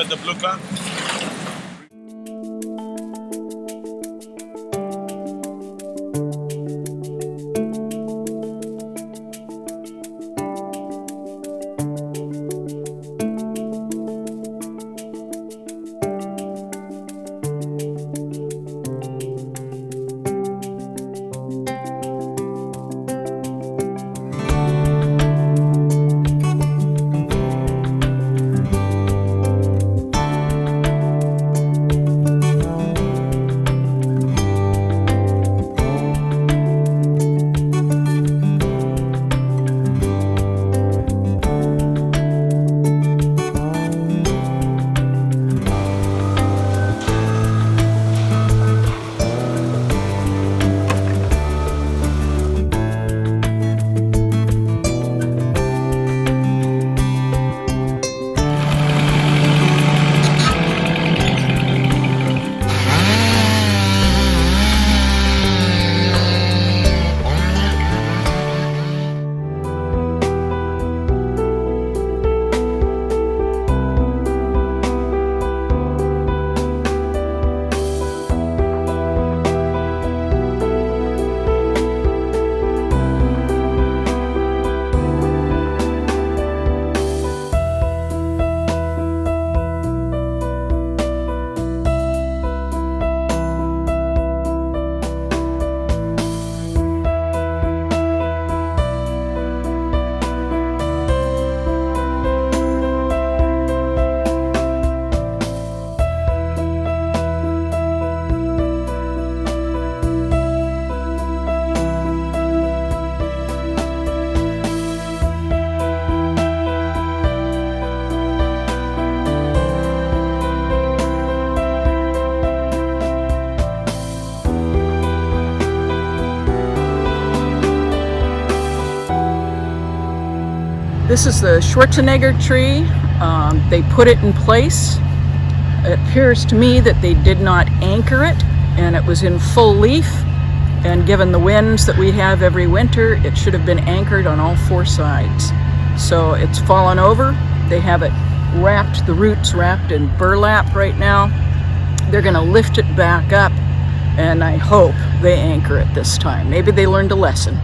got the blue car? This is the Schwarzenegger tree. They put it in place. It appears to me that they did not anchor it, and it was in full leaf. And given the winds that we have every winter, it should have been anchored on all four sides. So it's fallen over. They have it wrapped, the roots wrapped in burlap right now. They're gonna lift it back up, and I hope they anchor it this time. Maybe they learned a lesson.